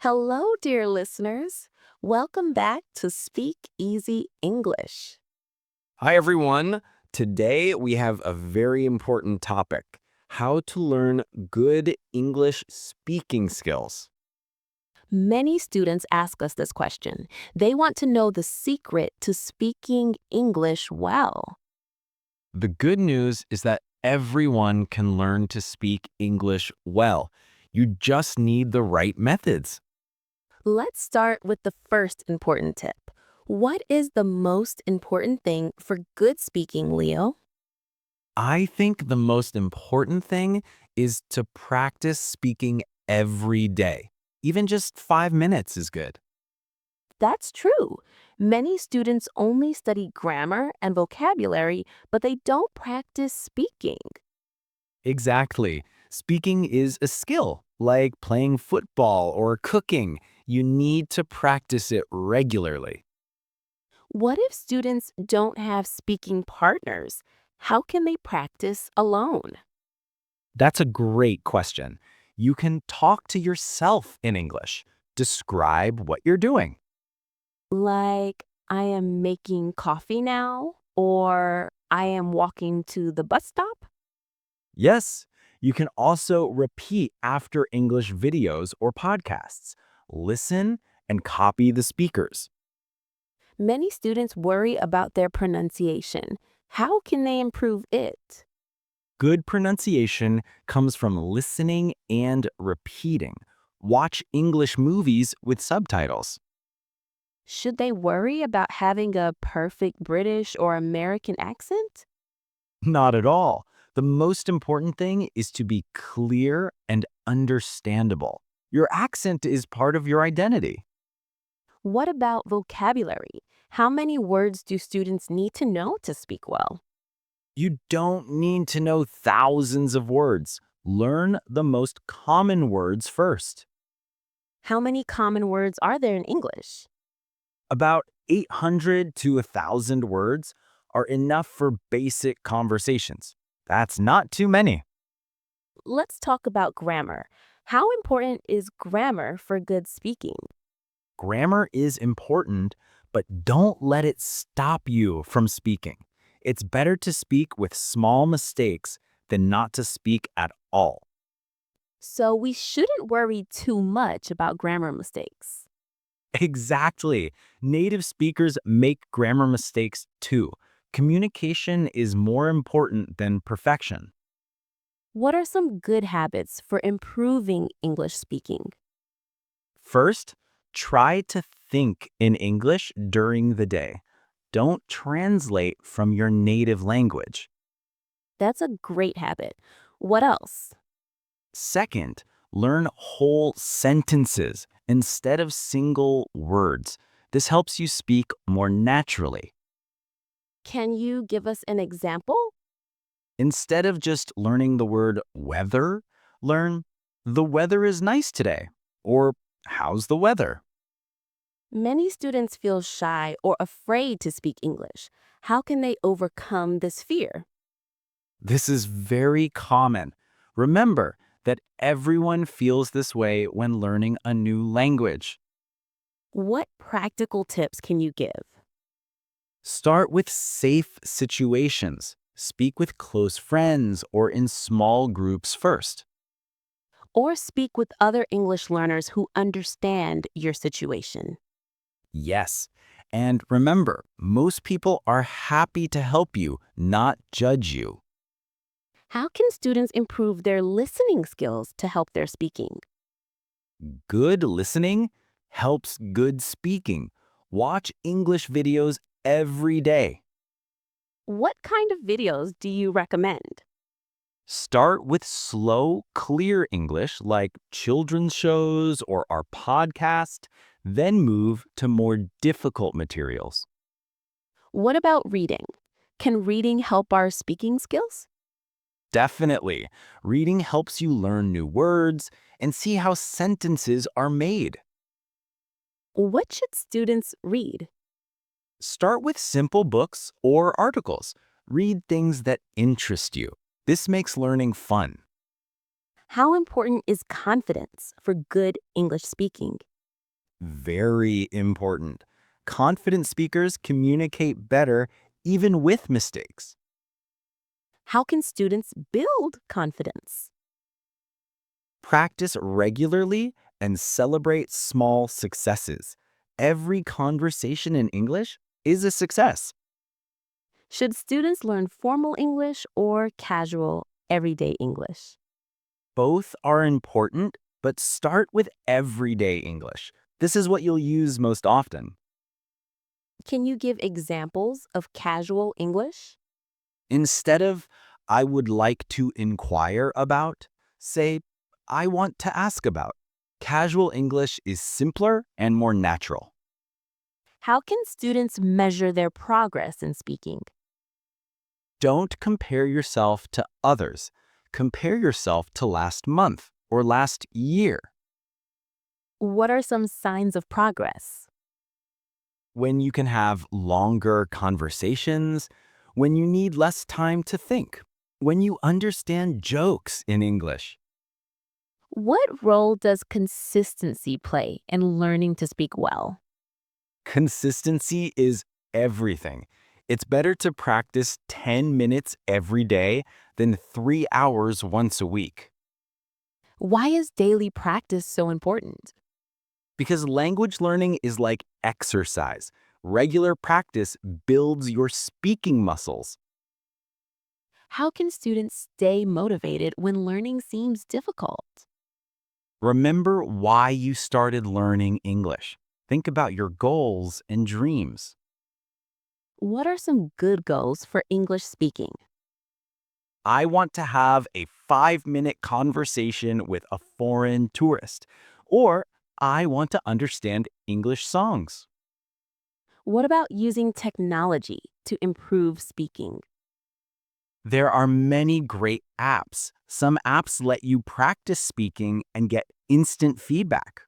Hello, dear listeners. Welcome back to Speak Easy English. Hi, everyone. Today we have a very important topic, how to learn good English speaking skills. Many students ask us this question. They want to know the secret to speaking English well. The good news is that everyone can learn to speak English well. You just need the right methods. Let's start with the first important tip. What is the most important thing for good speaking, Leo? I think the most important thing is to practice speaking every day. Even just 5 minutes is good. That's true. Many students only study grammar and vocabulary, but they don't practice speaking. Exactly. Speaking is a skill, like playing football or cooking. You need to practice it regularly. What if students don't have speaking partners? How can they practice alone? That's a great question. You can talk to yourself in English. Describe what you're doing. Like, I am making coffee now, or I am walking to the bus stop? Yes, you can also repeat after English videos or podcasts. Listen and copy the speakers. Many students worry about their pronunciation. How can they improve it? Good pronunciation comes from listening and repeating. Watch English movies with subtitles. Should they worry about having a perfect British or American accent? Not at all. The most important thing is to be clear and understandable. Your accent is part of your identity. What about vocabulary? How many words do students need to know to speak well? You don't need to know thousands of words. Learn the most common words first. How many common words are there in English? About 800 to 1,000 words are enough for basic conversations. That's not too many. Let's talk about grammar. How important is grammar for good speaking? Grammar is important, but don't let it stop you from speaking. It's better to speak with small mistakes than not to speak at all. So we shouldn't worry too much about grammar mistakes. Exactly. Native speakers make grammar mistakes too. Communication is more important than perfection. What are some good habits for improving English speaking? First, try to think in English during the day. Don't translate from your native language. That's a great habit. What else? Second, learn whole sentences instead of single words. This helps you speak more naturally. Can you give us an example? Instead of just learning the word weather, learn the weather is nice today or how's the weather? Many students feel shy or afraid to speak English. How can they overcome this fear? This is very common. Remember that everyone feels this way when learning a new language. What practical tips can you give? Start with safe situations. Speak with close friends or in small groups first. Or speak with other English learners who understand your situation. Yes. And remember, most people are happy to help you, not judge you. How can students improve their listening skills to help their speaking? Good listening helps good speaking. Watch English videos every day. What kind of videos do you recommend? Start with slow, clear English like children's shows or our podcast, then move to more difficult materials. What about reading? Can reading help our speaking skills? Definitely, reading helps you learn new words and see how sentences are made. What should students read? Start with simple books or articles. Read things that interest you. This makes learning fun. How important is confidence for good English speaking? Very important. Confident speakers communicate better even with mistakes. How can students build confidence? Practice regularly and celebrate small successes. Every conversation in English is a success. Should students learn formal English or casual, everyday English? Both are important, but start with everyday English. This is what you'll use most often. Can you give examples of casual English? Instead of, I would like to inquire about, say, I want to ask about. Casual English is simpler and more natural. How can students measure their progress in speaking? Don't compare yourself to others. Compare yourself to last month or last year. What are some signs of progress? When you can have longer conversations, when you need less time to think, when you understand jokes in English. What role does consistency play in learning to speak well? Consistency is everything. It's better to practice 10 minutes every day than 3 hours once a week. Why is daily practice so important? Because language learning is like exercise. Regular practice builds your speaking muscles. How can students stay motivated when learning seems difficult? Remember why you started learning English. Think about your goals and dreams. What are some good goals for English speaking? I want to have a 5-minute conversation with a foreign tourist. Or I want to understand English songs. What about using technology to improve speaking? There are many great apps. Some apps let you practice speaking and get instant feedback.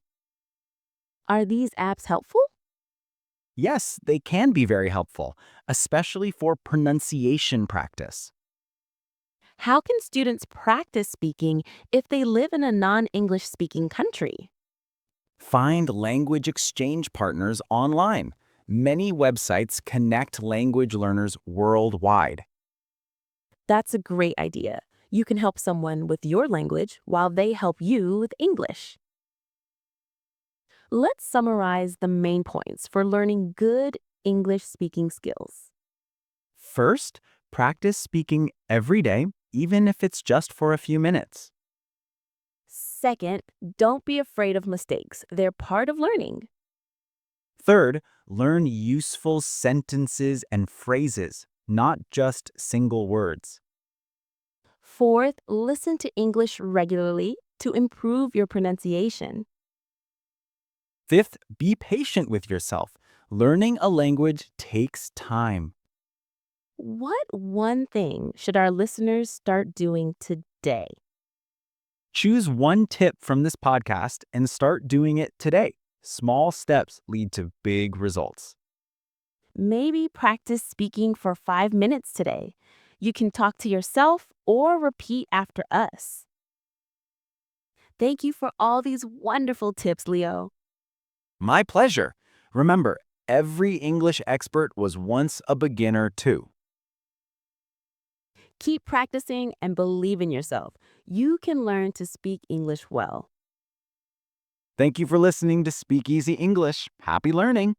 Are these apps helpful? Yes, they can be very helpful, especially for pronunciation practice. How can students practice speaking if they live in a non English speaking country? Find language exchange partners online. Many websites connect language learners worldwide. That's a great idea. You can help someone with your language while they help you with English. Let's summarize the main points for learning good English speaking skills. First, practice speaking every day, even if it's just for a few minutes. Second, don't be afraid of mistakes. They're part of learning. Third, learn useful sentences and phrases, not just single words. Fourth, listen to English regularly to improve your pronunciation. Fifth, be patient with yourself. Learning a language takes time. What one thing should our listeners start doing today? Choose one tip from this podcast and start doing it today. Small steps lead to big results. Maybe practice speaking for 5 minutes today. You can talk to yourself or repeat after us. Thank you for all these wonderful tips, Leo. My pleasure. Remember, every English expert was once a beginner too. Keep practicing and believe in yourself. You can learn to speak English well. Thank you for listening to Speak Easy English. Happy learning!